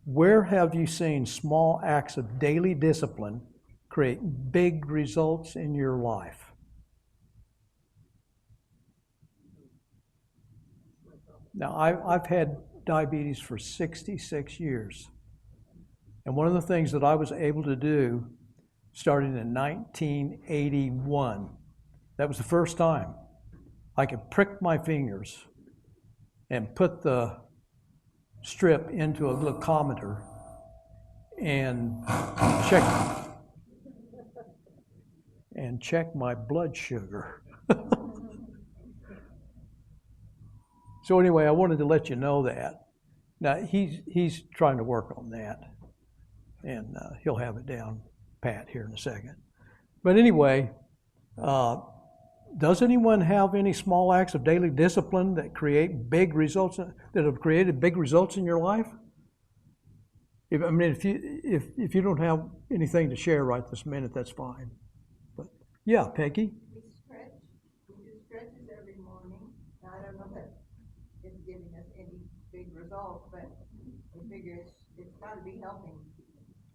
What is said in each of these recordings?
Where have you seen small acts of daily discipline create big results in your life? Now, I've had diabetes for 66 years. And one of the things that I was able to do starting in 1981, that was the first time I could prick my fingers and put the strip into a glucometer and check my blood sugar. So anyway, I wanted to let you know that. Now he's trying to work on that, and he'll have it down pat here in a second. But anyway, does anyone have any small acts of daily discipline that create big results, that have created big results in your life? If you don't have anything to share right this minute, that's fine. But yeah, Peggy. We stretch. We do stretches every morning. Now, I don't know if it's giving us any big results, but we figure it's got to be helping.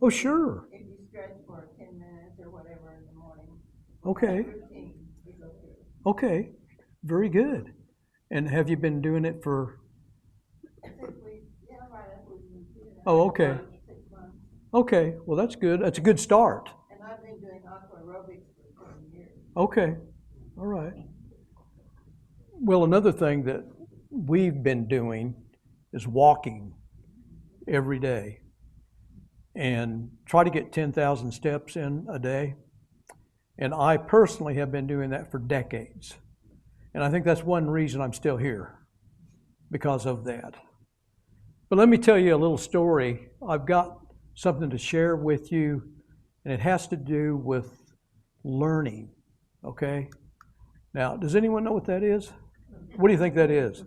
Oh, sure. If you stretch for 10 minutes or whatever in the morning. Okay. Routine, we go through. Okay, very good. And have you been doing it for? Oh, okay. 6 months. Okay, well that's good. That's a good start. And I've been doing aqua aerobics for 20 years. Okay, all right. Well, another thing that we've been doing is walking every day and try to get 10,000 steps in a day. And I personally have been doing that for decades. And I think that's one reason I'm still here, because of that. But let me tell you a little story. I've got something to share with you, and it has to do with learning, okay? Now, does anyone know what that is? What do you think that is?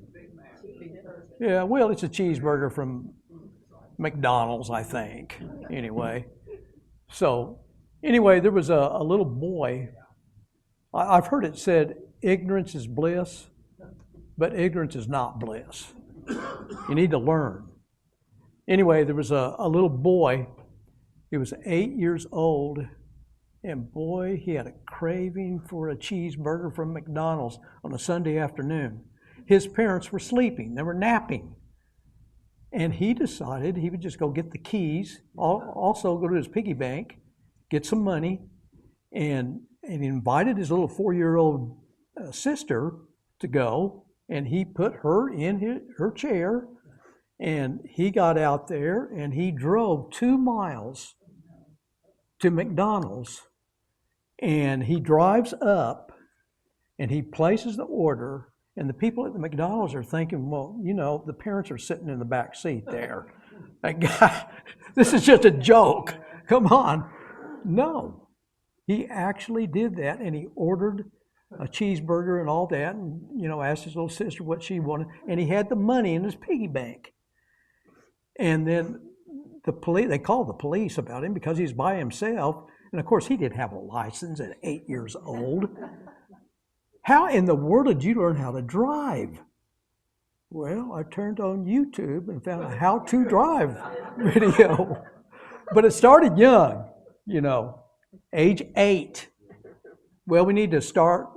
Yeah, well, it's a cheeseburger from McDonald's, I think, anyway. So, anyway, there was a little boy. I've heard it said, ignorance is bliss, but ignorance is not bliss. You need to learn. Anyway, there was a little boy. He was 8 years old, and boy, he had a craving for a cheeseburger from McDonald's on a Sunday afternoon. His parents were sleeping. They were napping. And he decided he would just go get the keys, also go to his piggy bank, get some money, and he invited his little 4-year-old sister to go, and he put her in her chair, and he got out there and he drove 2 miles to McDonald's, and he drives up and he places the order, and the people at the McDonald's are thinking, well, you know, the parents are sitting in the back seat there. That guy, this is just a joke. Come on. No, he actually did that, and he ordered a cheeseburger and all that, and asked his little sister what she wanted, and he had the money in his piggy bank. And then they called the police about him because he's by himself, and of course he didn't have a license at 8 years old. How in the world did you learn how to drive? Well, I turned on YouTube and found a how to drive video. But it started young, age 8. Well, we need to start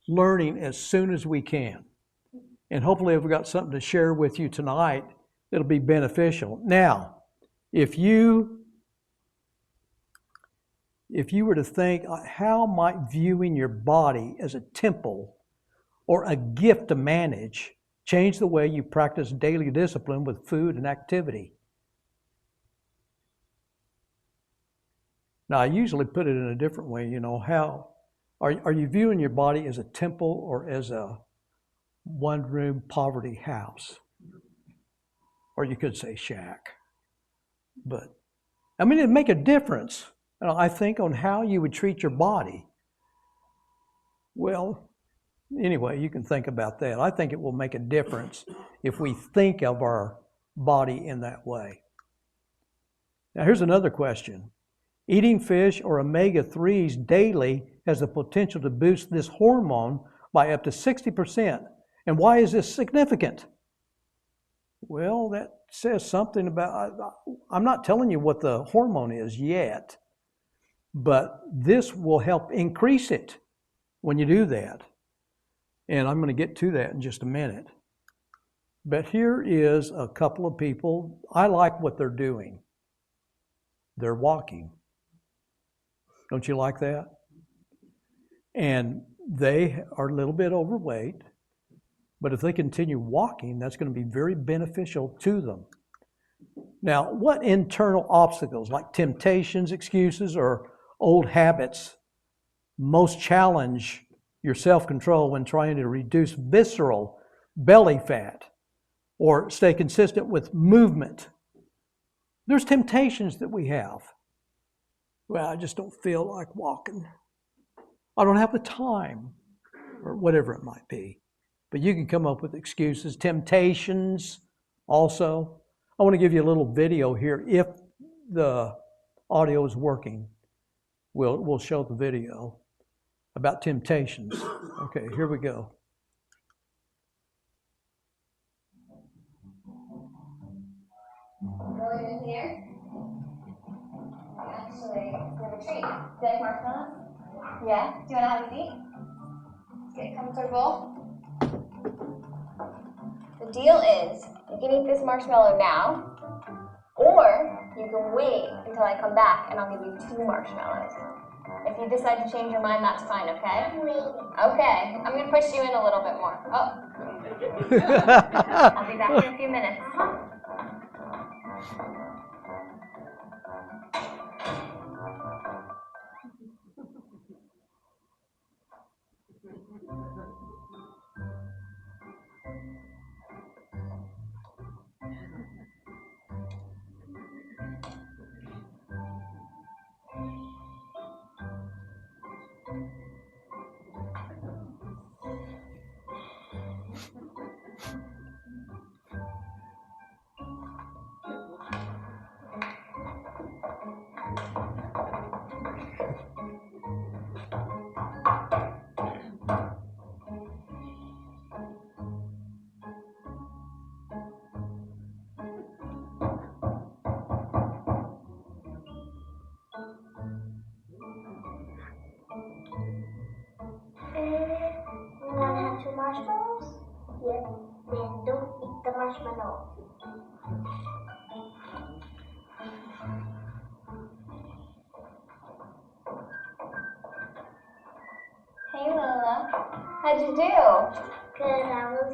learning as soon as we can. And hopefully we've got something to share with you tonight that'll be beneficial. Now, if you were to think, how might viewing your body as a temple or a gift to manage change the way you practice daily discipline with food and activity? Now, I usually put it in a different way, how are you viewing your body as a temple or as a one-room poverty house? Or you could say shack. But, it'd make a difference, I think, on how you would treat your body. Well, anyway, you can think about that. I think it will make a difference if we think of our body in that way. Now, here's another question. Eating fish or omega-3s daily has the potential to boost this hormone by up to 60%. And why is this significant? Well, that says something about, I'm not telling you what the hormone is yet, but this will help increase it when you do that. And I'm going to get to that in just a minute. But here is a couple of people. I like what they're doing. They're walking. Don't you like that? And they are a little bit overweight, but if they continue walking, that's going to be very beneficial to them. Now, what internal obstacles, like temptations, excuses, or old habits, most challenge your self-control when trying to reduce visceral belly fat or stay consistent with movement? There's temptations that we have. Well, I just don't feel like walking. I don't have the time, or whatever it might be. But you can come up with excuses, temptations also. I want to give you a little video here. If the audio is working, we'll show the video about temptations. Okay, here we go. Going in here. Actually, we have a treat. Do you like marshmallows? Yeah? Do you want to have a seat? Get comfortable. The deal is, you can eat this marshmallow now, or you can wait until I come back and I'll give you 2 marshmallows. If you decide to change your mind, that's fine, okay? Okay, I'm going to push you in a little bit more. Oh. I'll be back in a few minutes. You want to have 2 marshmallows? Yes. Then don't eat the marshmallow. Hey Lola, how'd you do? Good, I was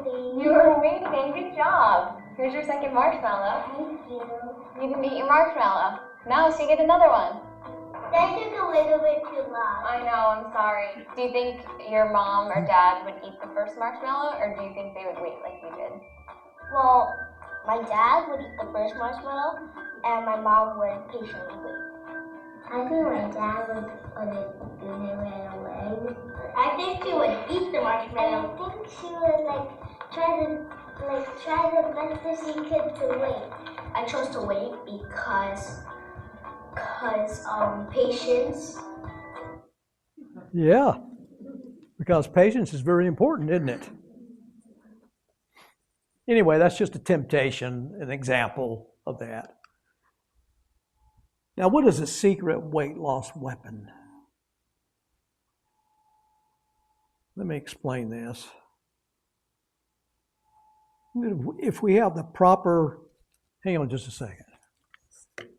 waiting. You were waiting, good job. Here's your second marshmallow. Thank you. You didn't eat your marshmallow. Now, so you get another one. That took a little bit too long. I know, I'm sorry. Do you think your mom or dad would eat the first marshmallow, or do you think they would wait like you did? Well, my dad would eat the first marshmallow, and my mom would patiently wait. I think my dad would put it when they ran away. I think she would eat the marshmallow. I think she would try the best that she could to wait. I chose to wait because patience. Yeah, because patience is very important, isn't it? Anyway, that's just a temptation, an example of that. Now, what is a secret weight loss weapon? Let me explain this. If we have the proper, hang on just a second.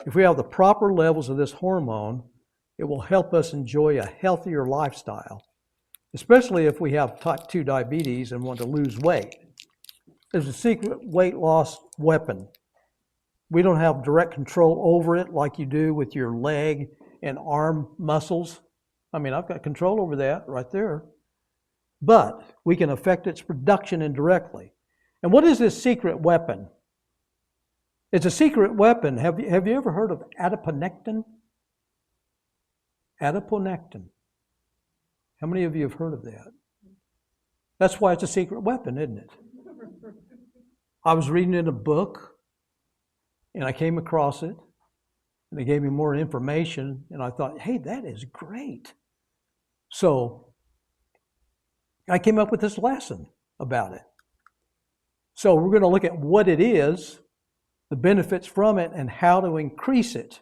If we have the proper levels of this hormone, it will help us enjoy a healthier lifestyle, especially if we have type 2 diabetes and want to lose weight. There's a secret weight loss weapon. We don't have direct control over it like you do with your leg and arm muscles. I mean, I've got control over that right there. But we can affect its production indirectly. And what is this secret weapon? It's a secret weapon. Have you ever heard of adiponectin? Adiponectin. How many of you have heard of that? That's why it's a secret weapon, isn't it? I was reading in a book, and I came across it, and they gave me more information, and I thought, hey, that is great. So I came up with this lesson about it. So we're going to look at what it is the benefits from it, and how to increase it.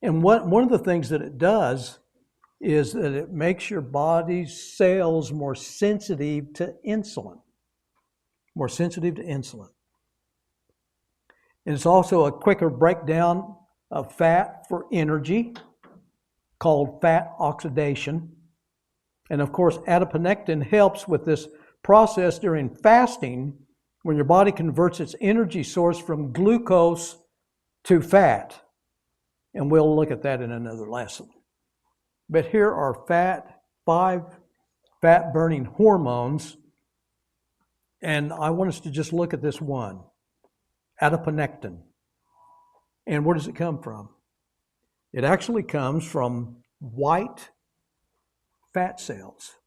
And one of the things that it does is that it makes your body's cells more sensitive to insulin. More sensitive to insulin. And it's also a quicker breakdown of fat for energy, called fat oxidation. And of course, adiponectin helps with this process during fasting, when your body converts its energy source from glucose to fat. And we'll look at that in another lesson. But here are 5 fat-burning hormones. And I want us to just look at this one, adiponectin. And where does it come from? It actually comes from white fat cells.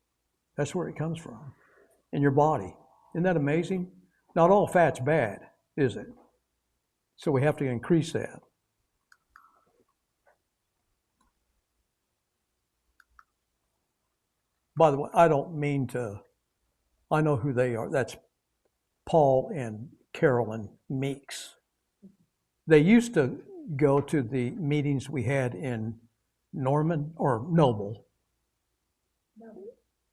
That's where it comes from in your body. Isn't that amazing? Not all fat's bad, is it? So we have to increase that. By the way, I don't mean to, I know who they are. That's Paul and Carolyn Meeks. They used to go to the meetings we had in Norman or Noble.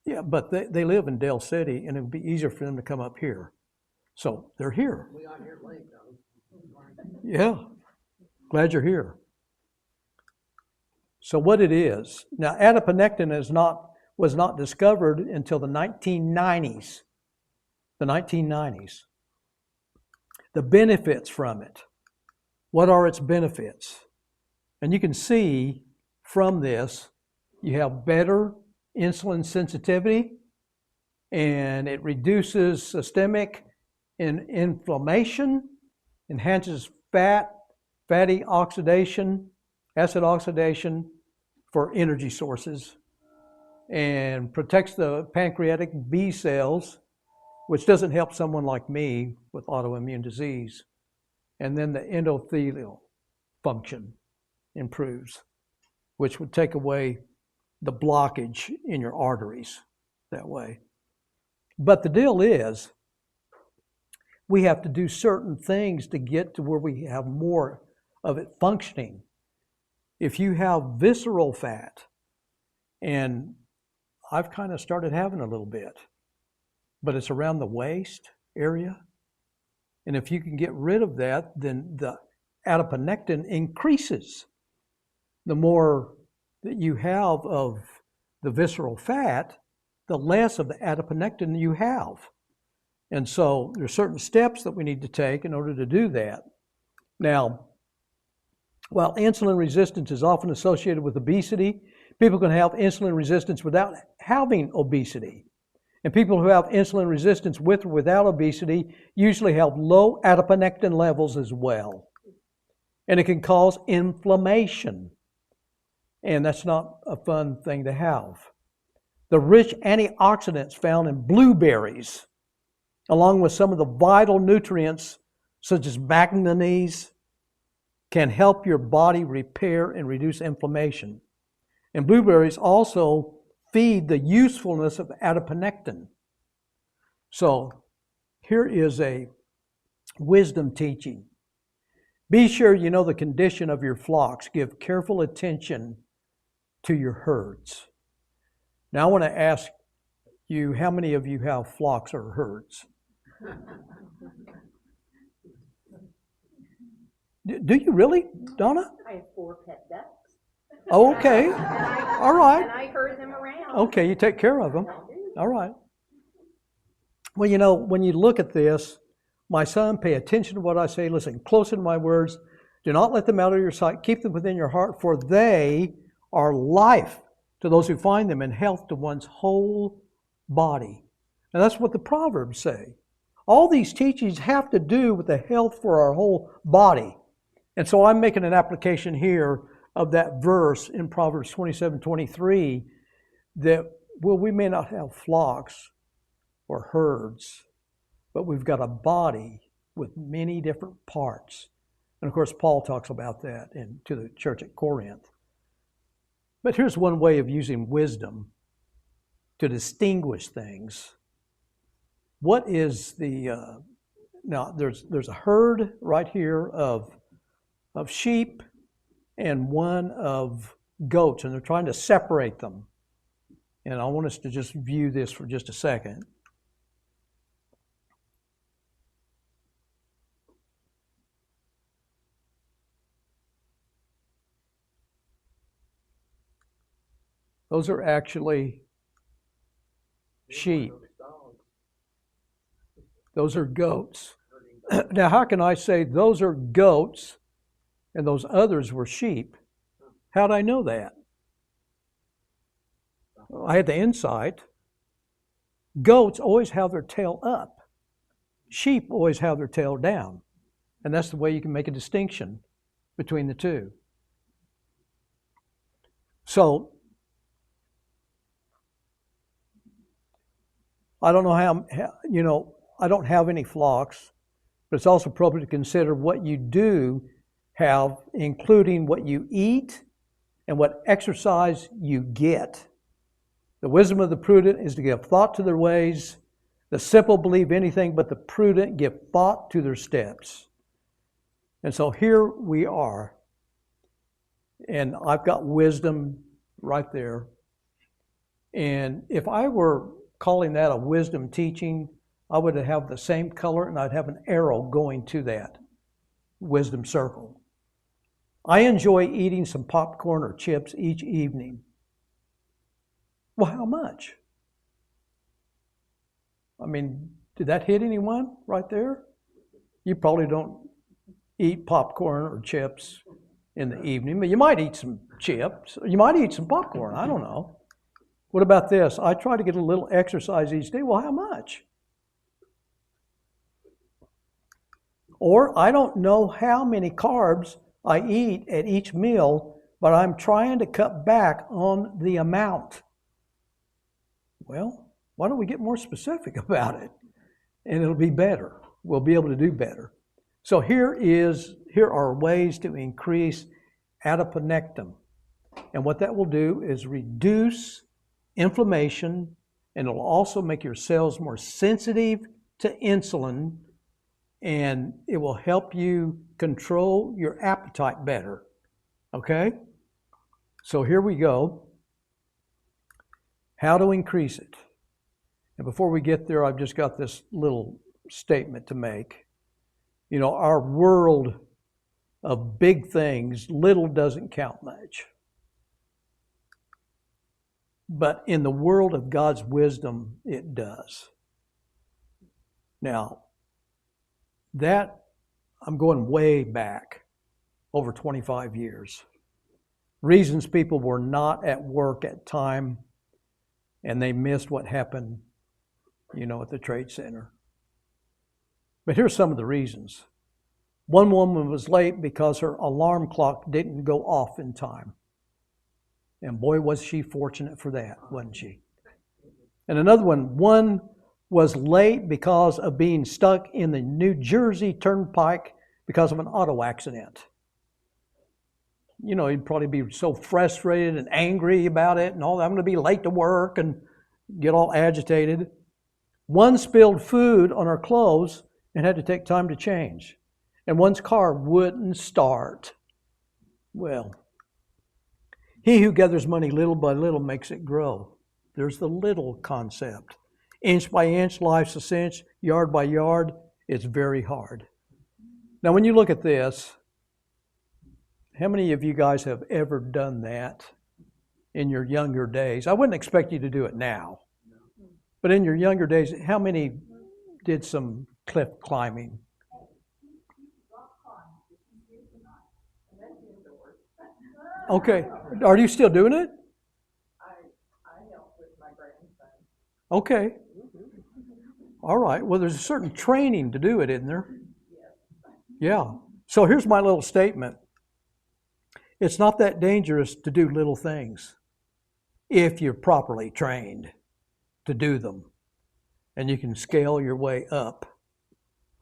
Yeah, but they live in Dale City, and it would be easier for them to come up here. So they're here. We got here late, though. Yeah, glad you're here. So what it is, now adiponectin was not discovered until the 1990s. The 1990s. The benefits from it. What are its benefits? And you can see from this, you have better insulin sensitivity, and it reduces systemic inflammation, enhances fatty oxidation, acid oxidation for energy sources, and protects the pancreatic B cells, which doesn't help someone like me with autoimmune disease. And then the endothelial function improves, which would take away the blockage in your arteries that way. But the deal is, we have to do certain things to get to where we have more of it functioning. If you have visceral fat, and I've kind of started having a little bit, but it's around the waist area. And if you can get rid of that, then the adiponectin increases. The more that you have of the visceral fat, the less of the adiponectin you have. And so there's certain steps that we need to take in order to do that. Now, while insulin resistance is often associated with obesity, people can have insulin resistance without having obesity. And people who have insulin resistance with or without obesity usually have low adiponectin levels as well. And it can cause inflammation. And that's not a fun thing to have. The rich antioxidants found in blueberries, along with some of the vital nutrients such as manganese, can help your body repair and reduce inflammation. And blueberries also feed the usefulness of adiponectin. So here is a wisdom teaching. Be sure you know the condition of your flocks. Give careful attention to your herds. Now I want to ask you, how many of you have flocks or herds? Do you really, Donna? I have 4 pet ducks. Oh, okay. All right. And I herd them around. Okay, you take care of them. All right. Well, you know, when you look at this, my son, pay attention to what I say. Listen close to my words. Do not let them out of your sight. Keep them within your heart, for they are life to those who find them and health to one's whole body. And that's what the Proverbs say. All these teachings have to do with the health for our whole body. And so I'm making an application here of that verse in Proverbs 27:23 that, well, we may not have flocks or herds, but we've got a body with many different parts. And of course, Paul talks about that to the church at Corinth. But here's one way of using wisdom to distinguish things. What is the Now, there's a herd right here of sheep and one of goats, and they're trying to separate them. And I want us to just view this for just a second. Those are actually sheep. Those are goats. Now, how can I say those are goats and those others were sheep? How'd I know that? I had the insight. Goats always have their tail up. Sheep always have their tail down. And that's the way you can make a distinction between the two. So, I don't know how, I don't have any flocks, but it's also appropriate to consider what you do have, including what you eat and what exercise you get. The wisdom of the prudent is to give thought to their ways. The simple believe anything, but the prudent give thought to their steps. And so here we are. And I've got wisdom right there. And if I were calling that a wisdom teaching, I would have the same color and I'd have an arrow going to that wisdom circle. I enjoy eating some popcorn or chips each evening. Well, how much? I mean, did that hit anyone right there? You probably don't eat popcorn or chips in the evening, but you might eat some chips. You might eat some popcorn. I don't know. What about this? I try to get a little exercise each day. Well, how much? Or I don't know how many carbs I eat at each meal, but I'm trying to cut back on the amount. Well, why don't we get more specific about it? And it'll be better. We'll be able to do better. So here are ways to increase adiponectin. And what that will do is reduce inflammation, and it'll also make your cells more sensitive to insulin, and it will help you control your appetite better. Okay? So here we go. How to increase it. And before we get there, I've just got this little statement to make. Our world of big things, little doesn't count much. But in the world of God's wisdom, it does. Now, that, I'm going way back, over 25 years. Reasons people were not at work at time, and they missed what happened, at the Trade Center. But here's some of the reasons. One woman was late because her alarm clock didn't go off in time. And boy, was she fortunate for that, wasn't she? And another one was late because of being stuck in the New Jersey Turnpike because of an auto accident. He'd probably be so frustrated and angry about it and all that. I'm going to be late to work and get all agitated. One spilled food on her clothes and had to take time to change. And one's car wouldn't start. Well, he who gathers money little by little makes it grow. There's the little concept. Inch by inch, life's a cinch. Yard by yard, it's very hard. Now, when you look at this, how many of you guys have ever done that in your younger days? I wouldn't expect you to do it now. But in your younger days, how many did some cliff climbing? Okay. Are you still doing it? I help with my grandson. Okay. All right. Well, there's a certain training to do it, isn't there? Yeah. So here's my little statement. It's not that dangerous to do little things if you're properly trained to do them. And you can scale your way up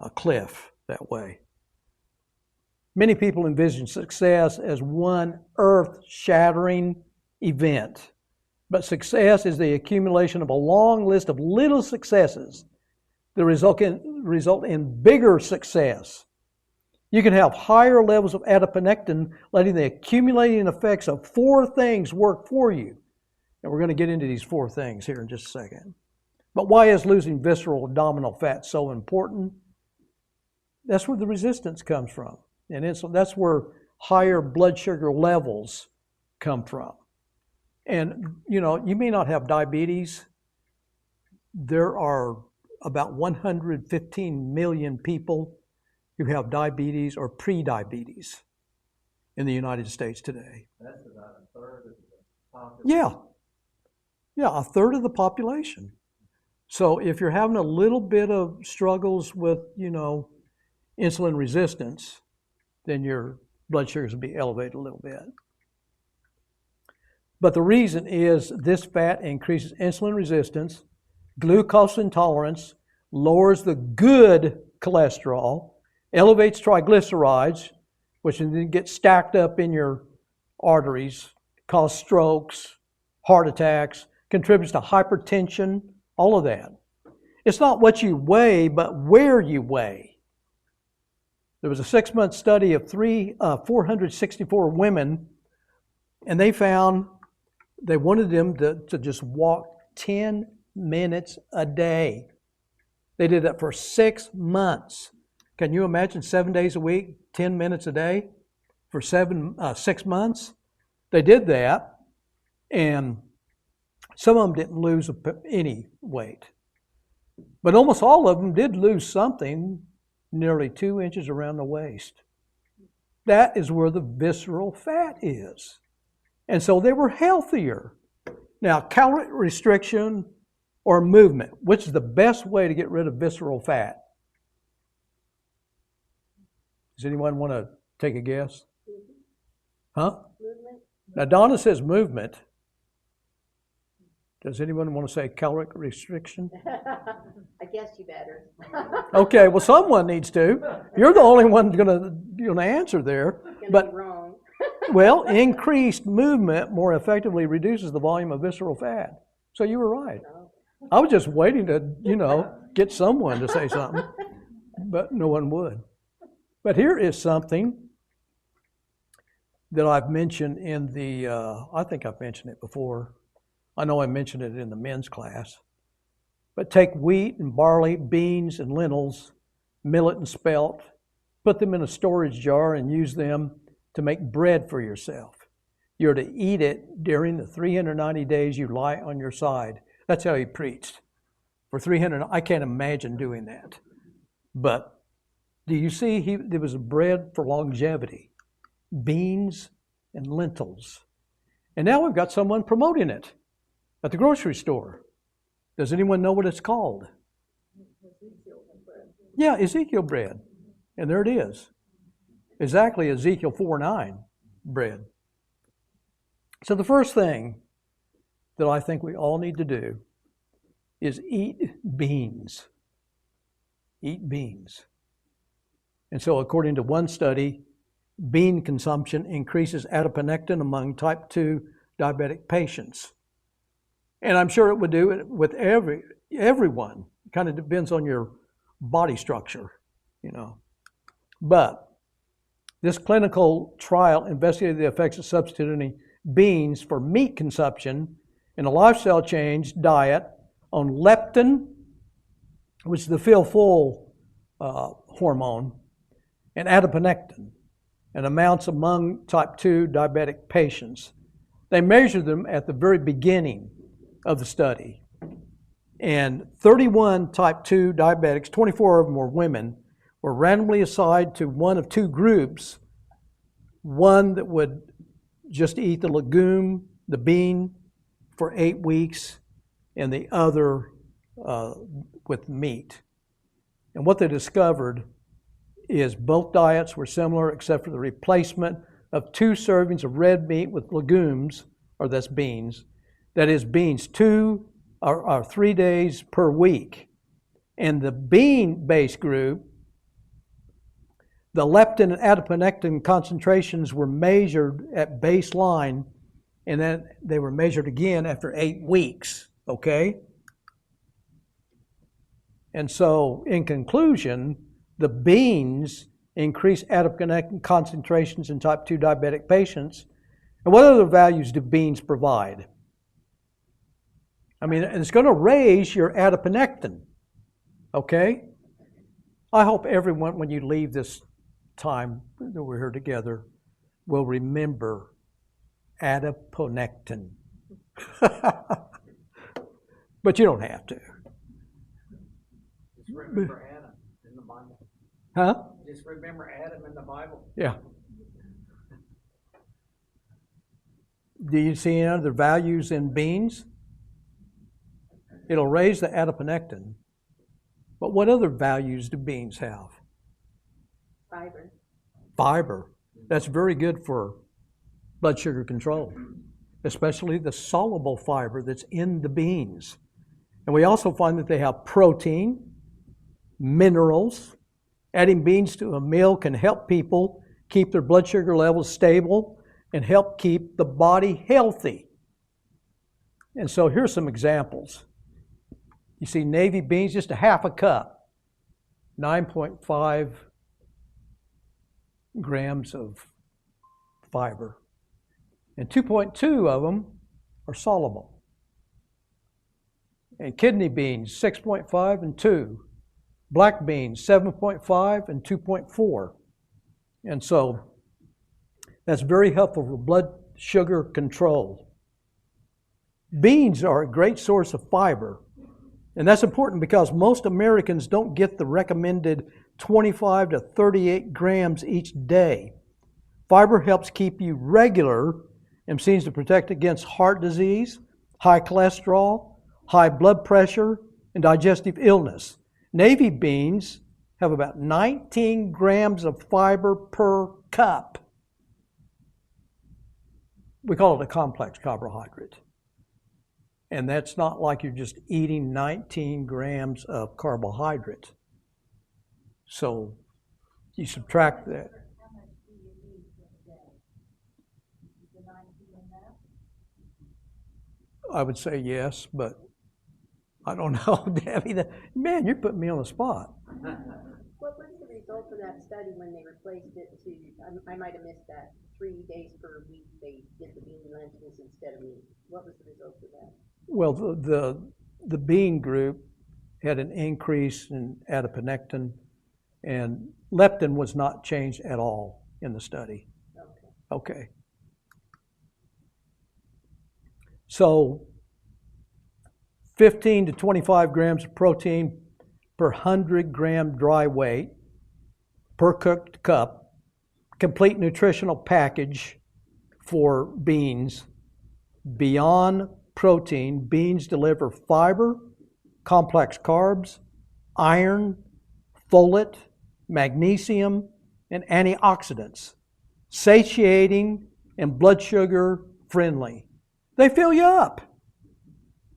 a cliff that way. Many people envision success as one earth-shattering event. But success is the accumulation of a long list of little successes that result in bigger success. You can have higher levels of adiponectin, letting the accumulating effects of 4 things work for you. And we're going to get into these 4 things here in just a second. But why is losing visceral abdominal fat so important? That's where the resistance comes from. And insulin, that's where higher blood sugar levels come from. And, you know, you may not have diabetes. There are about 115 million people who have diabetes or pre-diabetes in the United States today. That's about a third of the population. Yeah, a third of the population. So if you're having a little bit of struggles with, you know, insulin resistance, then your blood sugars will be elevated a little bit. But the reason is this fat increases insulin resistance, glucose intolerance, lowers the good cholesterol, elevates triglycerides, which then get stacked up in your arteries, cause strokes, heart attacks, contributes to hypertension, all of that. It's not what you weigh, but where you weigh. There was a 6-month study of 464 women, and they found they wanted them to just walk 10 minutes a day. They did that for 6 months. Can you imagine 7 days a week, 10 minutes a day for 6 months? They did that, and some of them didn't lose any weight. But almost all of them did lose something, nearly 2 inches around the waist. That is where the visceral fat is. And so they were healthier. Now, calorie restriction or movement, which is the best way to get rid of visceral fat? Does anyone want to take a guess? Huh? Movement. Now, Donna says movement. Does anyone want to say caloric restriction? I guess you better. Okay, well, someone needs to. You're the only one going to answer there. Gonna But be wrong. well, increased movement more effectively reduces the volume of visceral fat. So you were right. I was just waiting to, get someone to say something, but no one would. But here is something that I've mentioned in the, I think I've mentioned it before. I know I mentioned it in the men's class. But take wheat and barley, beans and lentils, millet and spelt, put them in a storage jar and use them to make bread for yourself. You're to eat it during the 390 days you lie on your side. That's how he preached. For 300, I can't imagine doing that. But do you see, there was a bread for longevity, beans and lentils. And now we've got someone promoting it at the grocery store. Does anyone know what it's called? Yeah, Ezekiel bread. And there it is. Exactly Ezekiel 4:9 bread. So the first thing that I think we all need to do is eat beans. Eat beans. And so according to one study, bean consumption increases adiponectin among type 2 diabetic patients. And I'm sure it would do it with everyone. It kind of depends on your body structure, But this clinical trial investigated the effects of substituting beans for meat consumption in a lifestyle change diet on leptin, which is the feel full hormone, and adiponectin, and amounts among type 2 diabetic patients. They measured them at the very beginning of the study. And 31 type 2 diabetics, 24 of them were women, were randomly assigned to one of 2 groups, one that would just eat the legume, the bean, for 8 weeks, and the other with meat. And what they discovered is both diets were similar except for the replacement of 2 servings of red meat with legumes, or that's beans. That is beans 2 or 3 days per week. And the bean-based group, the leptin and adiponectin concentrations were measured at baseline, and then they were measured again after 8 weeks, okay? And so, in conclusion, the beans increase adiponectin concentrations in type 2 diabetic patients. And what other values do beans provide? I mean, it's going to raise your adiponectin, okay? I hope everyone, when you leave this time that we're here together, will remember adiponectin. But you don't have to. Just remember Adam in the Bible. Huh? Just remember Adam in the Bible. Yeah. Do you see any other values in beans? It'll raise the adiponectin. But what other values do beans have? Fiber. Fiber. That's very good for blood sugar control, especially the soluble fiber that's in the beans. And we also find that they have protein, minerals. Adding beans to a meal can help people keep their blood sugar levels stable and help keep the body healthy. And so here's some examples. You see navy beans, just a half a cup, 9.5 grams of fiber. And 2.2 of them are soluble. And kidney beans, 6.5 and 2. Black beans, 7.5 and 2.4. And so that's very helpful for blood sugar control. Beans are a great source of fiber. And that's important because most Americans don't get the recommended 25 to 38 grams each day. Fiber helps keep you regular and seems to protect against heart disease, high cholesterol, high blood pressure, and digestive illness. Navy beans have about 19 grams of fiber per cup. We call it a complex carbohydrate. And that's not like you're just eating 19 grams of carbohydrate. So you subtract that. How much do you need per day? Is the 19 enough? I would say yes, but I don't know, Debbie. Man, you're putting me on the spot. What was the result of that study when they replaced it to, I might have missed that, 3 days per week they did the bean lentils instead of meat? What was the result of that? Well, the bean group had an increase in adiponectin, and leptin was not changed at all in the study. Okay. So 15 to 25 grams of protein per 100 gram dry weight per cooked cup, complete nutritional package for beans. Beyond protein, beans deliver fiber, complex carbs, iron, folate, magnesium, and antioxidants, satiating and blood sugar friendly. They fill you up.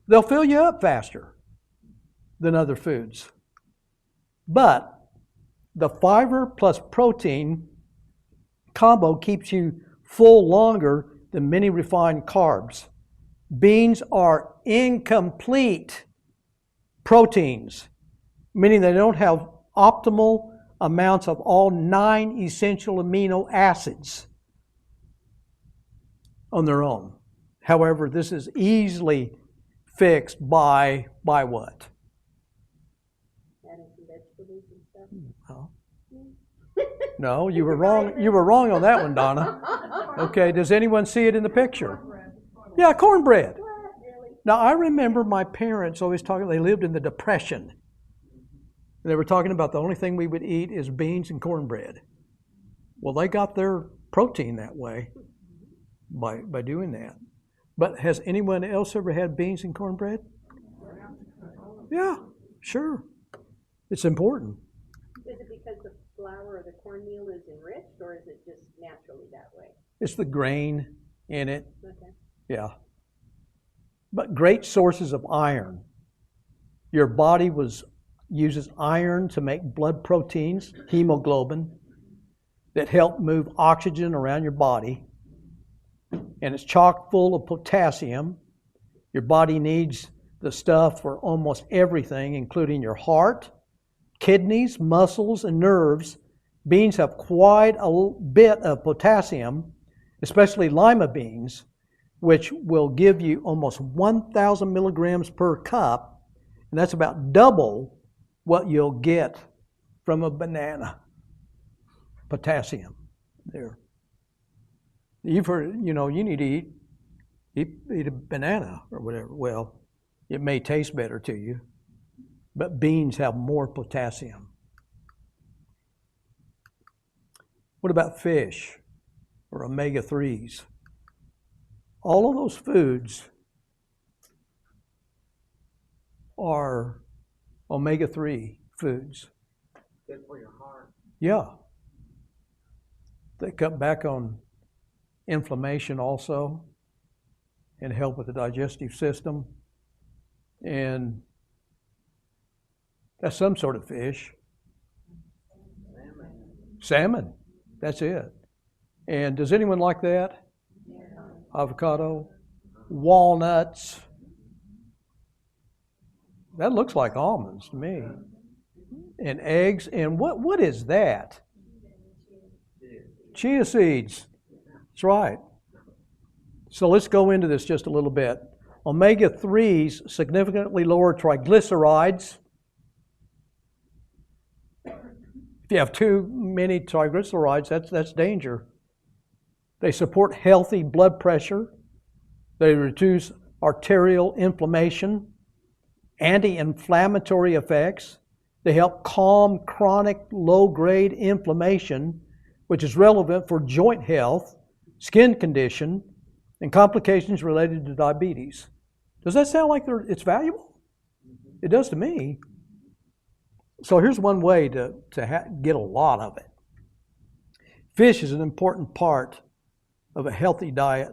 They'll fill you up faster than other foods. But the fiber plus protein combo keeps you full longer than many refined carbs. Beans are incomplete proteins, meaning they don't have optimal amounts of all 9 essential amino acids on their own. However, this is easily fixed by what? Adding some vegetables and stuff? Well, no, you were wrong. You were wrong on that one, Donna. Okay, does anyone see it in the picture? Yeah, cornbread. Now, I remember my parents always talking, they lived in the Depression. They were talking about the only thing we would eat is beans and cornbread. Well, they got their protein that way by doing that. But has anyone else ever had beans and cornbread? Yeah, sure. It's important. Is it because the flour or the cornmeal is enriched, or is it just naturally that way? It's the grain in it. Okay. Yeah. But great sources of iron. Your body uses iron to make blood proteins, hemoglobin, that help move oxygen around your body. And it's chock full of potassium. Your body needs the stuff for almost everything, including your heart, kidneys, muscles, and nerves. Beans have quite a bit of potassium, especially lima beans, which will give you almost 1,000 milligrams per cup, and that's about double what you'll get from a banana. Potassium there. You've heard, you need to eat a banana or whatever. Well, it may taste better to you, but beans have more potassium. What about fish or omega-3s? All of those foods are omega-3 foods. Good for your heart. Yeah. They cut back on inflammation also and help with the digestive system. And that's some sort of fish. Salmon. That's it. And does anyone like that? Avocado, walnuts. That looks like almonds to me. And eggs. And what is that? Chia seeds. That's right. So let's go into this just a little bit. Omega-3s significantly lower triglycerides. If you have too many triglycerides, that's danger. They support healthy blood pressure. They reduce arterial inflammation, anti-inflammatory effects. They help calm chronic low-grade inflammation, which is relevant for joint health, skin condition, and complications related to diabetes. Does that sound like it's valuable? It does to me. So here's one way to get a lot of it. Fish is an important part of a healthy diet.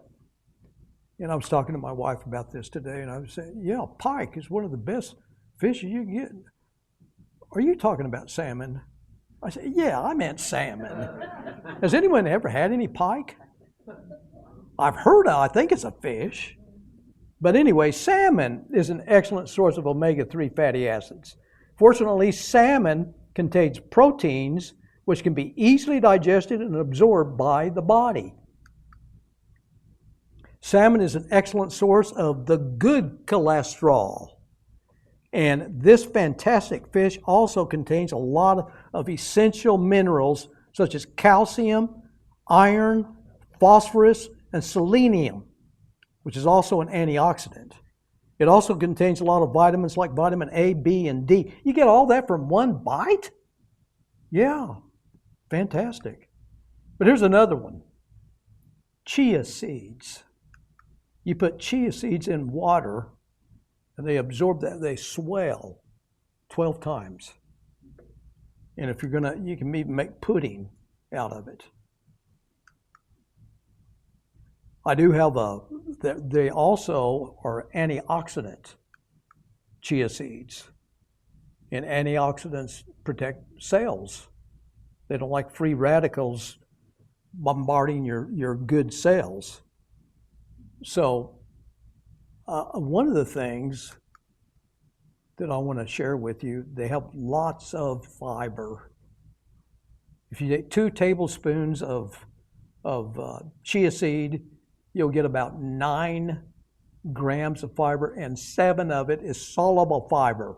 And I was talking to my wife about this today, and I was saying, yeah, pike is one of the best fish you can get. Are you talking about salmon? I said, yeah, I meant salmon. Has anyone ever had any pike? I've heard of it. I think it's a fish. But anyway, salmon is an excellent source of omega-3 fatty acids. Fortunately, salmon contains proteins which can be easily digested and absorbed by the body. Salmon is an excellent source of the good cholesterol. And this fantastic fish also contains a lot of essential minerals such as calcium, iron, phosphorus, and selenium, which is also an antioxidant. It also contains a lot of vitamins like vitamin A, B, and D. You get all that from one bite? Yeah, fantastic. But here's another one. Chia seeds. You put chia seeds in water, and they absorb that. They swell 12 times. And if you can even make pudding out of it. I do have they also are antioxidant chia seeds. And antioxidants protect cells. They don't like free radicals bombarding your good cells. So one of the things that I want to share with you, they have lots of fiber. If you take 2 tablespoons of chia seed, you'll get about 9 grams of fiber, and 7 of it is soluble fiber,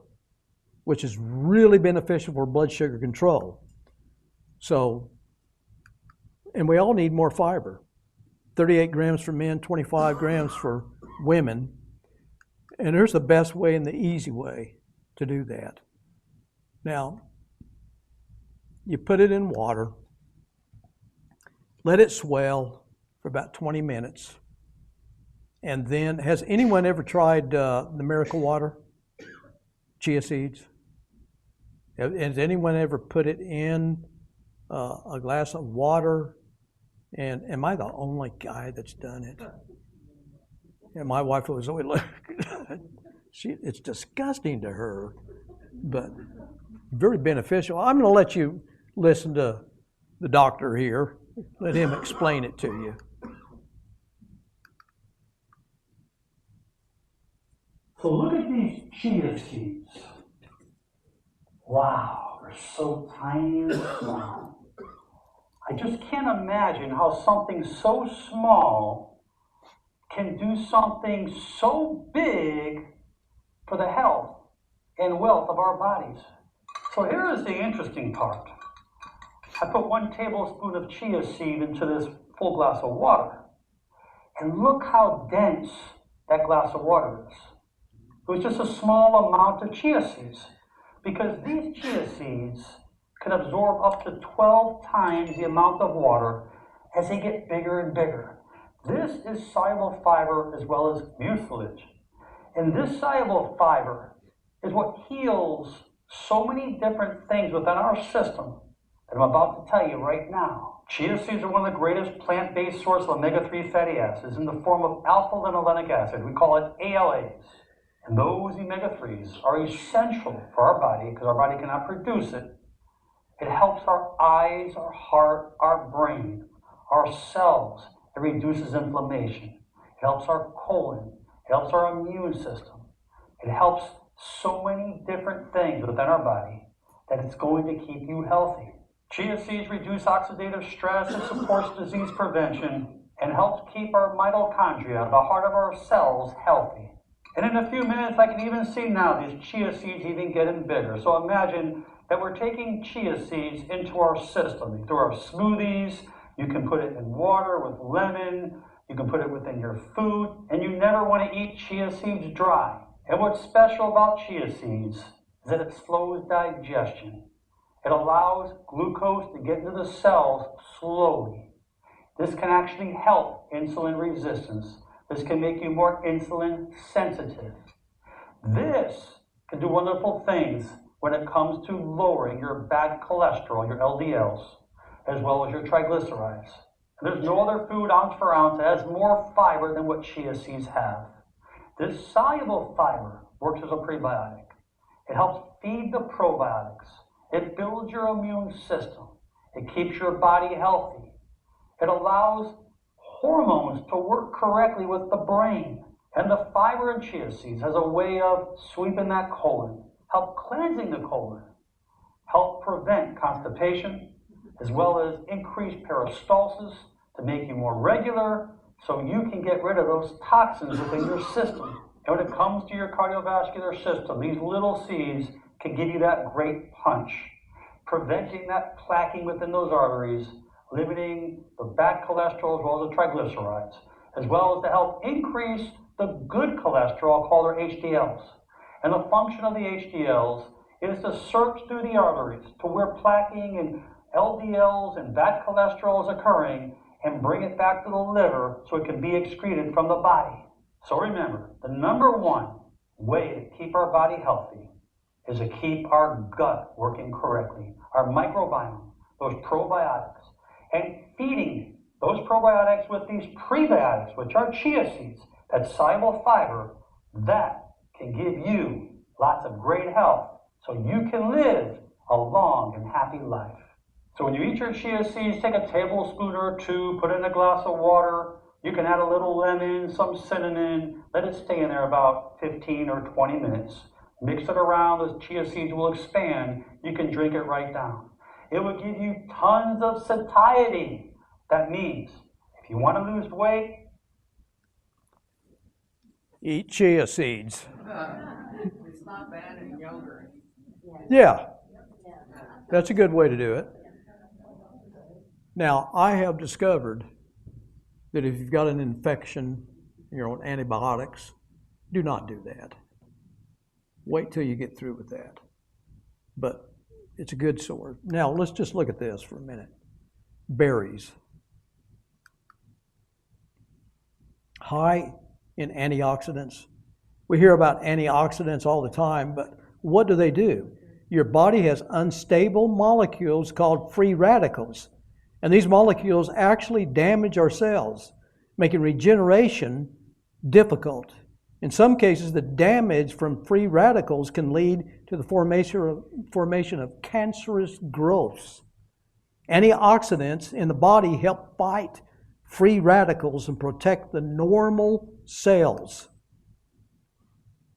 which is really beneficial for blood sugar control. So, and we all need more fiber. 38 grams for men, 25 grams for women. And here's the best way and the easy way to do that. Now, you put it in water, let it swell for about 20 minutes. And then, has anyone ever tried the miracle water? Chia seeds? Has anyone ever put it in a glass of water? And am I the only guy that's done it? And my wife was always like, it's disgusting to her, but very beneficial. I'm going to let you listen to the doctor here. Let him explain it to you. So look at these chia seeds. Wow, they're so tiny and small. I just can't imagine how something so small can do something so big for the health and wealth of our bodies. So here is the interesting part. I put 1 tablespoon of chia seed into this full glass of water. And look how dense that glass of water is. It was just a small amount of chia seeds. Because these chia seeds can absorb up to 12 times the amount of water as they get bigger and bigger. This is soluble fiber as well as mucilage. And this soluble fiber is what heals so many different things within our system that I'm about to tell you right now. Chia seeds are one of the greatest plant-based sources of omega-3 fatty acids in the form of alpha-linolenic acid. We call it ALAs. And those omega-3s are essential for our body because our body cannot produce it. It helps our eyes, our heart, our brain, our cells. It reduces inflammation. It helps our colon. It helps our immune system. It helps so many different things within our body that it's going to keep you healthy. Chia seeds reduce oxidative stress and supports disease prevention and helps keep our mitochondria, the heart of our cells, healthy. And in a few minutes, I can even see now these chia seeds even getting bigger. So imagine that we're taking chia seeds into our system, through our smoothies. You can put it in water with lemon. You can put it within your food. And you never want to eat chia seeds dry. And what's special about chia seeds is that it slows digestion. It allows glucose to get into the cells slowly. This can actually help insulin resistance. This can make you more insulin sensitive. This can do wonderful things when it comes to lowering your bad cholesterol, your LDLs, as well as your triglycerides. And there's no other food ounce for ounce that has more fiber than what chia seeds have. This soluble fiber works as a prebiotic. It helps feed the probiotics. It builds your immune system. It keeps your body healthy. It allows hormones to work correctly with the brain. And the fiber in chia seeds has a way of sweeping that colon, help cleansing the colon, help prevent constipation, as well as increase peristalsis to make you more regular so you can get rid of those toxins within your system. And when it comes to your cardiovascular system, these little seeds can give you that great punch, preventing that plaquing within those arteries, limiting the bad cholesterol as well as the triglycerides, as well as to help increase the good cholesterol called our HDLs. And the function of the HDLs is to search through the arteries to where plaquing and LDLs and bad cholesterol is occurring and bring it back to the liver so it can be excreted from the body. So remember, the number one way to keep our body healthy is to keep our gut working correctly, our microbiome, those probiotics, and feeding those probiotics with these prebiotics, which are chia seeds, that soluble fiber, that can give you lots of great health so you can live a long and happy life. So when you eat your chia seeds, take a tablespoon or two, put it in a glass of water. You can add a little lemon, some cinnamon, let it stay in there about 15 or 20 minutes. Mix it around, those chia seeds will expand. You can drink it right down. It will give you tons of satiety. That means if you want to lose weight, Eat chia seeds. It's not bad in yogurt. Yeah, that's a good way to do it. Now, I have discovered that if you've got an infection, you're on antibiotics, do not do that. Wait till you get through with that. But it's a good source. Now, let's just look at this for a minute. Berries. High in antioxidants. We hear about antioxidants all the time, but what do? Your body has unstable molecules called free radicals. And these molecules actually damage our cells, making regeneration difficult. In some cases, the damage from free radicals can lead to the formation of cancerous growths. Antioxidants in the body help fight free radicals and protect the normal cells.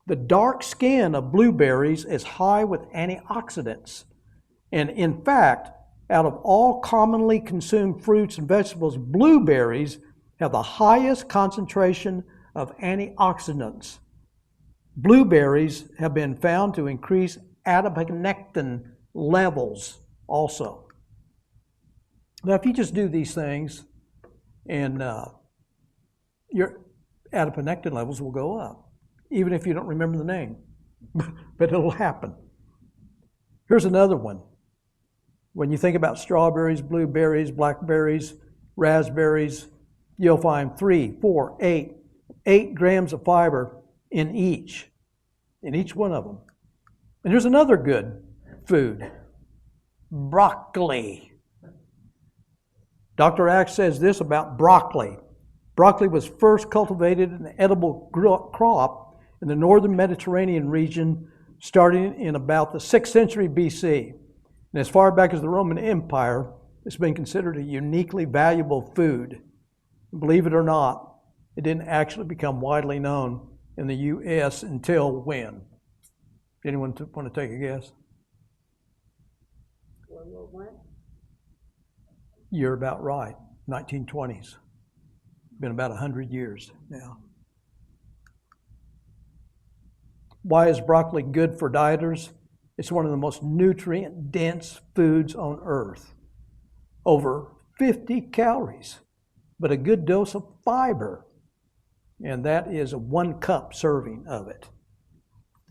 The dark skin of blueberries is high with antioxidants. And in fact, out of all commonly consumed fruits and vegetables, blueberries have the highest concentration of antioxidants. Blueberries have been found to increase adiponectin levels also. Now, if you just do these things, and your adiponectin levels will go up, even if you don't remember the name, but it'll happen. Here's another one. When you think about strawberries, blueberries, blackberries, raspberries, you'll find 3, 4, 8 grams of fiber in each one of them. And here's another good food, broccoli. Dr. Axe says this about broccoli. Broccoli was first cultivated an edible crop in the northern Mediterranean region starting in about the 6th century BC. And as far back as the Roman Empire, it's been considered a uniquely valuable food. Believe it or not, it didn't actually become widely known in the U.S. until when? Anyone want to take a guess? World War I? You're about right, 1920s. Been about 100 years now. Why is broccoli good for dieters? It's one of the most nutrient-dense foods on earth. Over 50 calories, but a good dose of fiber. And that is a 1 cup serving of it.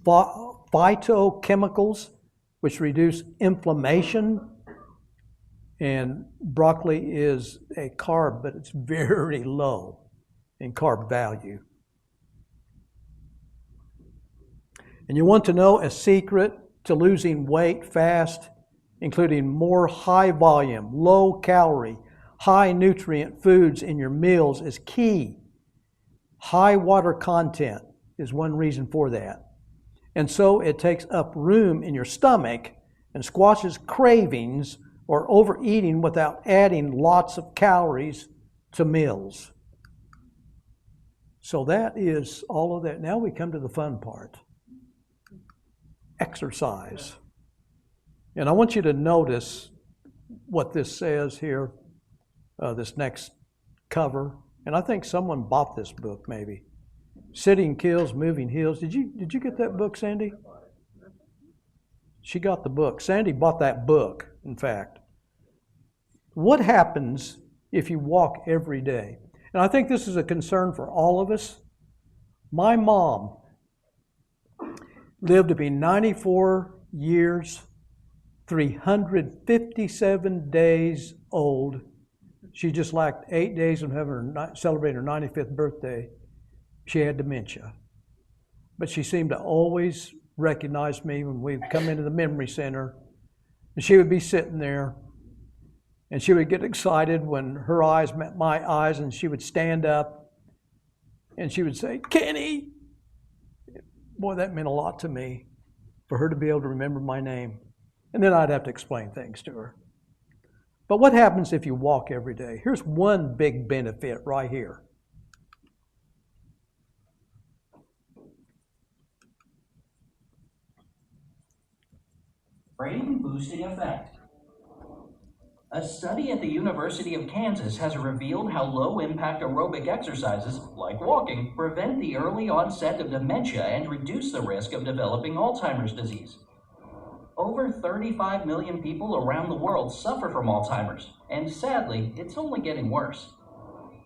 Phytochemicals, which reduce inflammation. And broccoli is a carb, but it's very low in carb value. And you want to know a secret to losing weight fast, including more high volume, low calorie, high nutrient foods in your meals is key. High water content is one reason for that. And so it takes up room in your stomach and squashes cravings or overeating without adding lots of calories to meals. So that is all of that. Now we come to the fun part. Exercise. And I want you to notice what this says here, this next cover. And I think someone bought this book maybe. Sitting Kills, Moving Heals. Did you get that book, Sandy? She got the book. Sandy bought that book, in fact. What happens if you walk every day? And I think this is a concern for all of us. My mom lived to be 94 years, 357 days old. She just lacked 8 days of celebrating her 95th birthday. She had dementia. But she seemed to always recognize me when we'd come into the memory center. And she would be sitting there, and she would get excited when her eyes met my eyes, and she would stand up, and she would say, "Kenny." Boy, that meant a lot to me, for her to be able to remember my name. And then I'd have to explain things to her. But what happens if you walk every day? Here's one big benefit right here. Brain boosting effect. A study at the University of Kansas has revealed how low-impact aerobic exercises, like walking, prevent the early onset of dementia and reduce the risk of developing Alzheimer's disease. Over 35 million people around the world suffer from Alzheimer's, and sadly, it's only getting worse.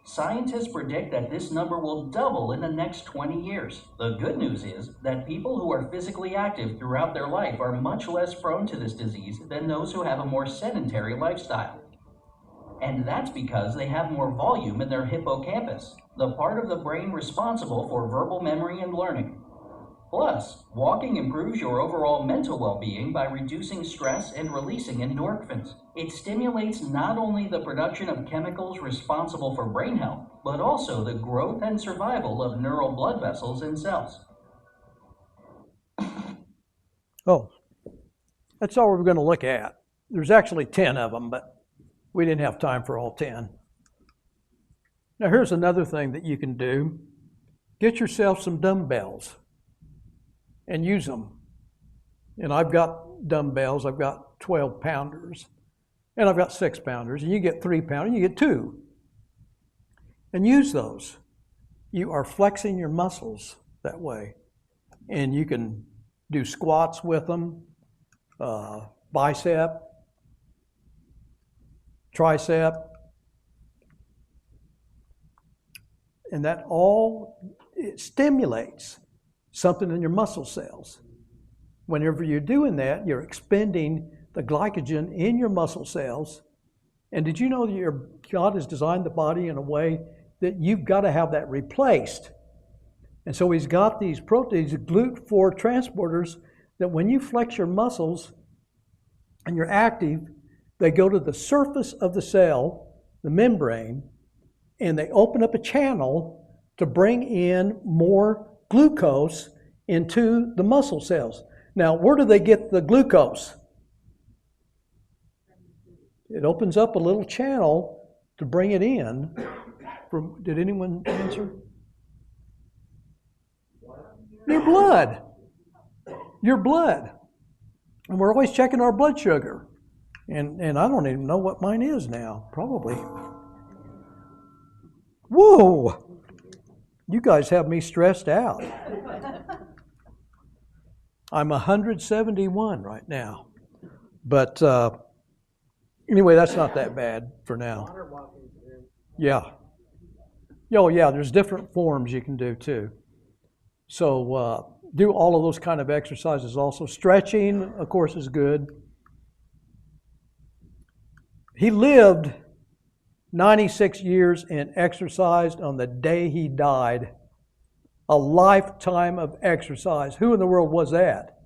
Scientists predict that this number will double in the next 20 years. The good news is that people who are physically active throughout their life are much less prone to this disease than those who have a more sedentary lifestyle. And that's because they have more volume in their hippocampus, the part of the brain responsible for verbal memory and learning. Plus, walking improves your overall mental well-being by reducing stress and releasing endorphins. It stimulates not only the production of chemicals responsible for brain health, but also the growth and survival of neural blood vessels and cells. Oh, that's all we're going to look at. There's actually 10 of them, but we didn't have time for all 10. Now here's another thing that you can do. Get yourself some dumbbells. and use them. And I've got dumbbells, I've got 12 pounders, and I've got 6 pounders, and you get 3 pounders, you get 2. And use those. You are flexing your muscles that way. And you can do squats with them, bicep, tricep, and that all it stimulates something in your muscle cells. Whenever you're doing that, you're expending the glycogen in your muscle cells. And did you know that God has designed the body in a way that you've got to have that replaced? And so He's got these proteins, GLUT4 transporters, that when you flex your muscles and you're active, they go to the surface of the cell, the membrane, and they open up a channel to bring in more glucose into the muscle cells. Now, where do they get the glucose? It opens up a little channel to bring it in. Did anyone answer? Your blood. Your blood. And we're always checking our blood sugar. And I don't even know what mine is now, probably. Whoa! You guys have me stressed out. I'm 171 right now. But anyway, that's not that bad for now. Yeah. Oh, yeah, there's different forms you can do too. So do all of those kind of exercises also. Stretching, of course, is good. He lived 96 years and exercised on the day he died. A lifetime of exercise. Who in the world was that?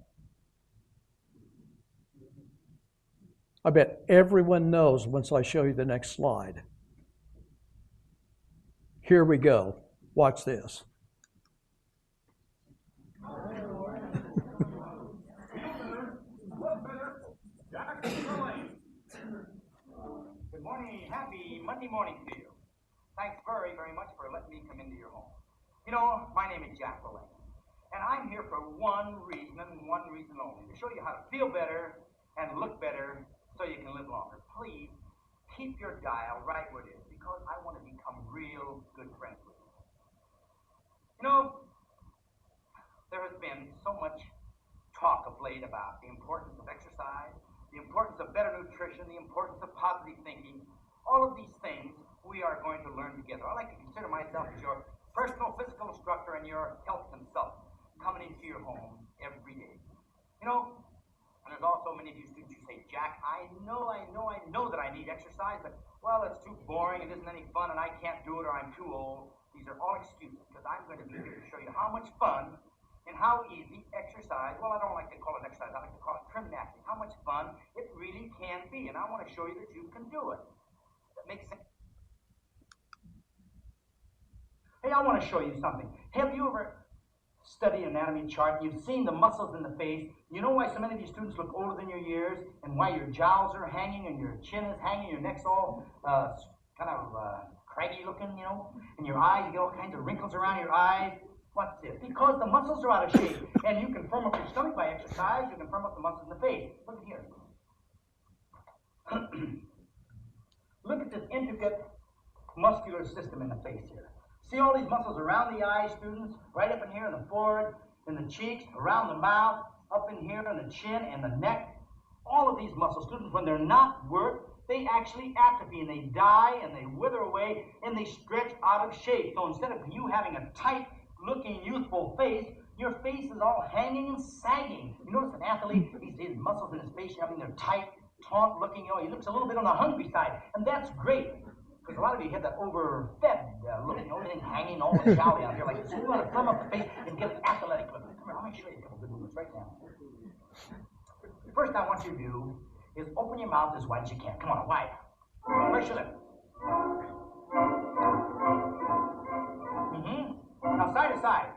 I bet everyone knows once I show you the next slide. Here we go. Watch this. Good morning. Happy Monday morning to you. Thanks very, very much for letting me come into your home. You know, my name is Jack Delaney, and I'm here for one reason and one reason only, to show you how to feel better and look better so you can live longer. Please, keep your dial right where it is, because I want to become real good friends with you. You know, there has been so much talk of late about the importance of exercise, the importance of better nutrition, the importance of positive thinking. All of these things we are going to learn together. I like to consider myself as your personal physical instructor and your health consultant coming into your home every day. You know, and there's also many of you students who say, Jack, I know that I need exercise, but, well, it's too boring, it isn't any fun, and I can't do it, or I'm too old. These are all excuses, because I'm going to be here to show you how much fun and how easy exercise, well, I don't like to call it exercise, I like to call it gymnastics, how much fun it really can be, and I want to show you that you can do it. That makes sense? Hey, I want to show you something. Have you ever studied an anatomy chart? You've seen the muscles in the face. You know why so many of you students look older than your years, and why your jowls are hanging, and your chin is hanging, your neck's all kind of craggy looking, you know, and your eyes, you get all kinds of wrinkles around your eyes. What's this? Because the muscles are out of shape, and you can firm up your stomach by exercise. You can firm up the muscles in the face. Look here. Look at this intricate muscular system in the face here. See all these muscles around the eyes, students? Right up in here in the forehead, in the cheeks, around the mouth, up in here in the chin and the neck. All of these muscles, students, when they're not worked, they actually atrophy and they die and they wither away and they stretch out of shape. So instead of you having a tight-looking, youthful face, your face is all hanging and sagging. You notice an athlete, his muscles in his face, having their tight, taut-looking, you know, he looks a little bit on the hungry side, and that's great. Because a lot of you have that overfed look, you know, everything hanging all the jolly out here like this. So you want to firm up the face and get an athletic look. Come here, let me show you a couple good movements right now. First I want you to do is open your mouth as wide as you can. Come on, wide. Press your lip. Now side to side.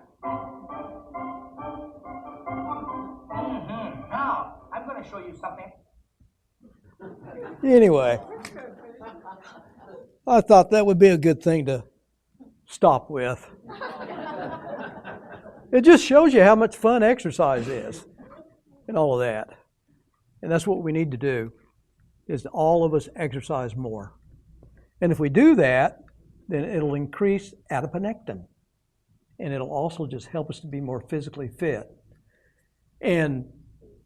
Now, I'm going to show you something. Anyway, I thought that would be a good thing to stop with. It just shows you how much fun exercise is and all of that. And that's what we need to do, is all of us exercise more. And if we do that, then it'll increase adiponectin. And it'll also just help us to be more physically fit. And,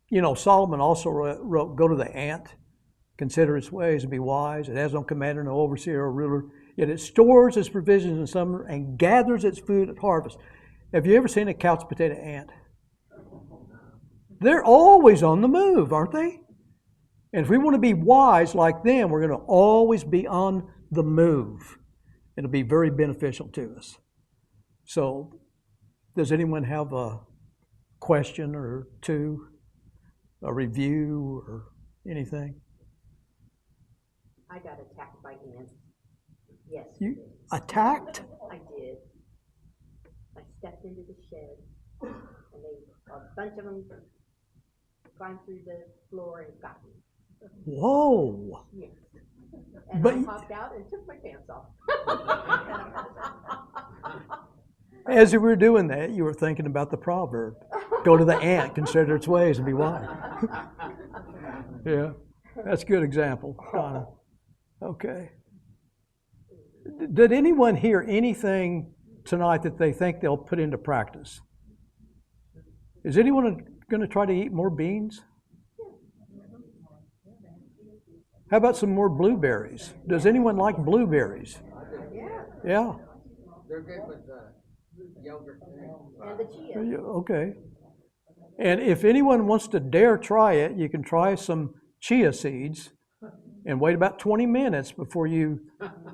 you know, Solomon also wrote, go to the ant, consider its ways and be wise. It has no commander, no overseer or ruler. Yet it stores its provisions in summer and gathers its food at harvest. Have you ever seen a couch potato ant? They're always on the move, aren't they? And if we want to be wise like them, we're going to always be on the move. It'll be very beneficial to us. So, does anyone have a question or two, a review or anything? I got attacked by ants. Yes. You attacked? I did. I stepped into the shed, and a bunch of them climbed through the floor and got me. Whoa! Yes. And But I popped out and took my pants off. as you were doing that, you were thinking about the proverb, go to the ant, consider its ways, and be wise. Yeah, that's a good example, Donna. Okay. Did anyone hear anything tonight that they think they'll put into practice? Is anyone going to try to eat more beans? How about some more blueberries? Does anyone like blueberries? Yeah. They're good with yogurt. And the chia. Okay. And if anyone wants to dare try it, you can try some chia seeds and wait about 20 minutes before you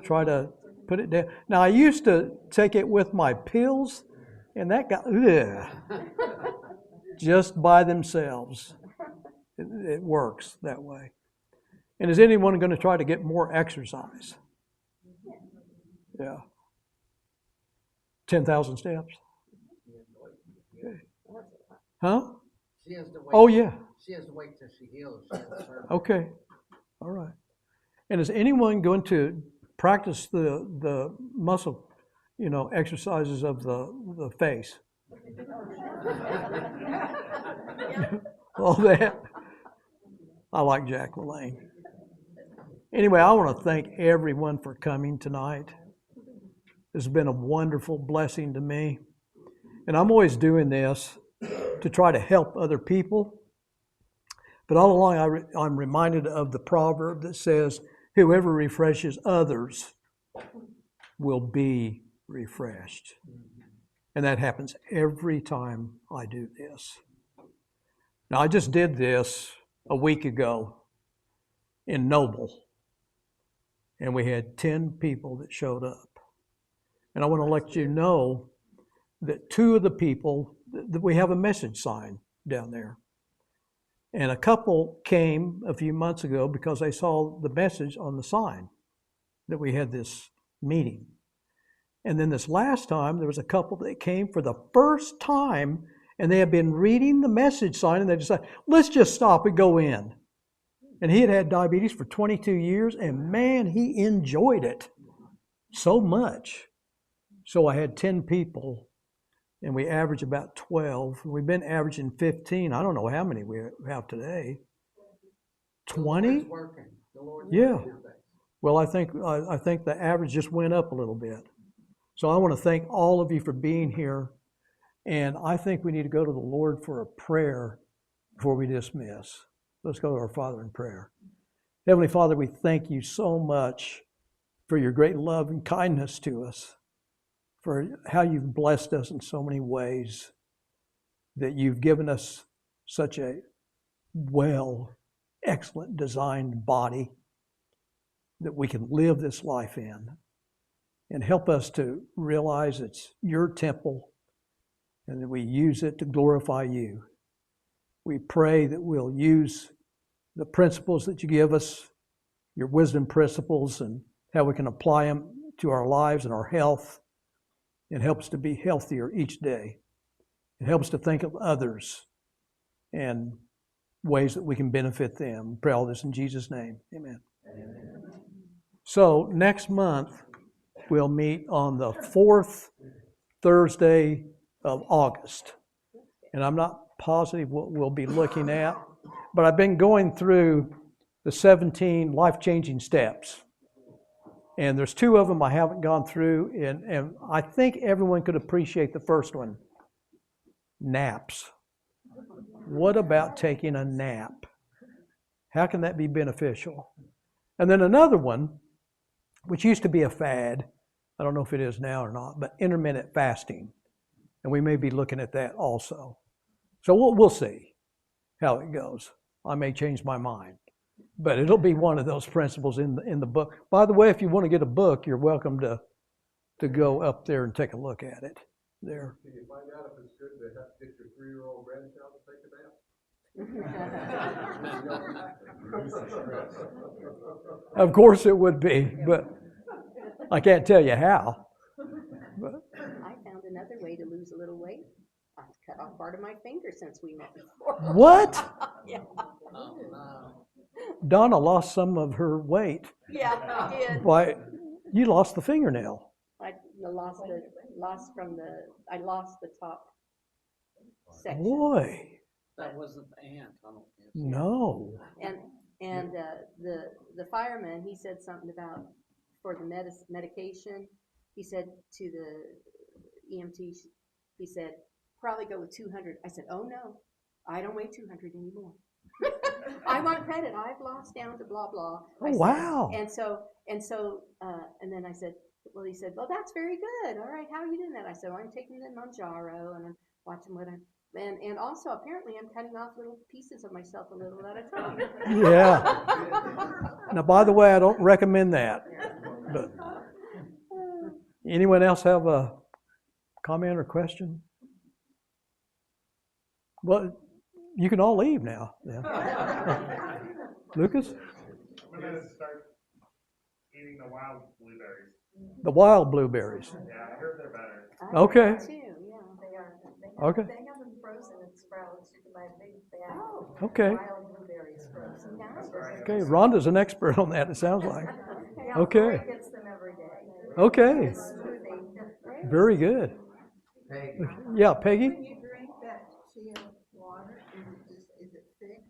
try to put it down. Now, I used to take it with my pills, and that got, just by themselves. It works that way. And is anyone going to try to get more exercise? Yeah. 10,000 steps? Okay. Huh? She has to wait. Oh, yeah. She has to wait till she heals. She has surgery. Okay. All right. And is anyone going to practice the muscle, exercises of the face? All that. I like Jack LaLanne. Anyway, I want to thank everyone for coming tonight. This has been a wonderful blessing to me. And I'm always doing this to try to help other people. But all along, I'm reminded of the proverb that says, whoever refreshes others will be refreshed. And that happens every time I do this. Now, I just did this a week ago in Noble. And we had 10 people that showed up. And I want to let you know that 2 of the people, that we have a message sign down there. And a couple came a few months ago because they saw the message on the sign that we had this meeting. And then this last time, there was a couple that came for the first time, and they had been reading the message sign, and they decided, let's just stop and go in. And he had had diabetes for 22 years, and man, he enjoyed it so much. So I had 10 people, and we average about 12. We've been averaging 15. I don't know how many we have today. 20? The working. The Lord's Yeah. working. Well, I think the average just went up a little bit. So I want to thank all of you for being here. And I think we need to go to the Lord for a prayer before we dismiss. Let's go to our Father in prayer. Heavenly Father, we thank you so much for your great love and kindness to us, for how you've blessed us in so many ways, that you've given us such a excellent designed body that we can live this life in. And help us to realize it's your temple and that we use it to glorify you. We pray that we'll use the principles that you give us, your wisdom principles, and how we can apply them to our lives and our health. It helps to be healthier each day. It helps to think of others and ways that we can benefit them. We pray all this in Jesus' name. Amen. Amen. So next month, we'll meet on the 4th Thursday of August. And I'm not positive what we'll be looking at, but I've been going through the 17 life-changing steps. And there's 2 of them I haven't gone through, and I think everyone could appreciate the first one, naps. What about taking a nap? How can that be beneficial? And then another one, which used to be a fad, I don't know if it is now or not, but intermittent fasting. And we may be looking at that also. So we'll see how it goes. I may change my mind. But it'll be one of those principles in the book. By the way, if you want to get a book, you're welcome to go up there and take a look at it. There. Can you find out if it's good to have to get your 3-year-old grandchild to take a nap? Of course it would be, but I can't tell you how. But. I found another way to lose a little weight. I cut off part of my finger since we met before. What? Yeah. Donna lost some of her weight. Yeah, I did. Why, you lost the fingernail. I lost the top section. Boy. That wasn't the ant, I don't think. No. And the fireman, he said something about for the medication. He said to the EMT, he said, probably go with 200. I said, oh no, I don't weigh 200 anymore. I want credit. I've lost down to blah blah. Oh, wow. And then I said, well, he said, well, that's very good. All right, how are you doing that? I said, well, I'm taking the Manjaro and I'm watching what I'm. And also, apparently, I'm cutting off little pieces of myself a little at a time. Yeah. Now, by the way, I don't recommend that. But anyone else have a comment or question? Well, you can all leave now. Yeah. Lucas? We're going to start eating the wild blueberries. The wild blueberries. Yeah, I heard they're better. Okay. Too, yeah. They are. Okay. They have them frozen in sprouts. You can buy a big bag of Okay. wild blueberries frozen. Okay. Rhonda's an expert on that, it sounds like. Yeah, Okay. Lori gets them every day. Okay. Smoothie. Very good. Yeah, Peggy? When you drink that chia water, is it thick?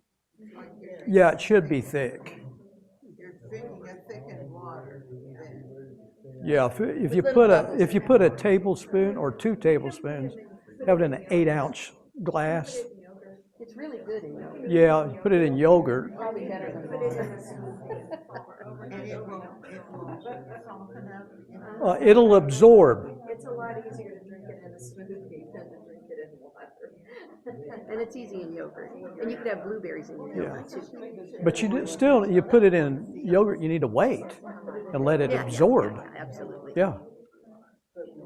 Like Yeah, it should be thick. you're drinking a thickened water. Yeah, if you put a tablespoon or 2 tablespoons, have it in an 8-ounce glass. It's really good in yogurt. Yeah, you put it in yogurt. Probably better than water. And it will soften up. It'll absorb. It's a lot easier to drink it in a smoothie than to drink it in water. And it's easy in yogurt. And you could have blueberries in your yogurt too. But you put it in yogurt, you need to wait and let it absorb. Yeah, absolutely. Yeah.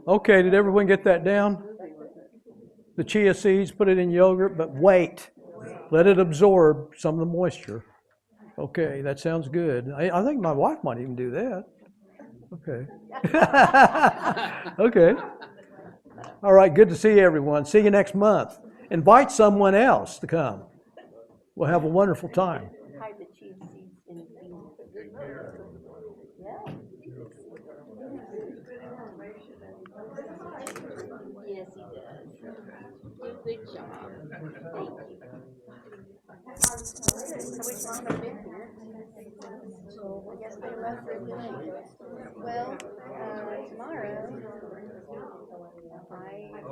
Okay, did everyone get that down? The chia seeds, put it in yogurt, but wait. Let it absorb some of the moisture. Okay, that sounds good. I think my wife might even do that. Okay. Okay. All right, good to see everyone. See you next month. Invite someone else to come. We'll have a wonderful time. Hide the chia seeds in the beans. Yeah. Yes, he does. Good job. Thank you. I wish Mom had been here. I guess they left for tonight. Well, tomorrow,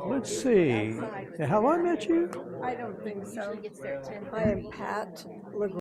Let's see. Have I met you? I don't think so. usually gets there at 10. I am Pat LeGrand.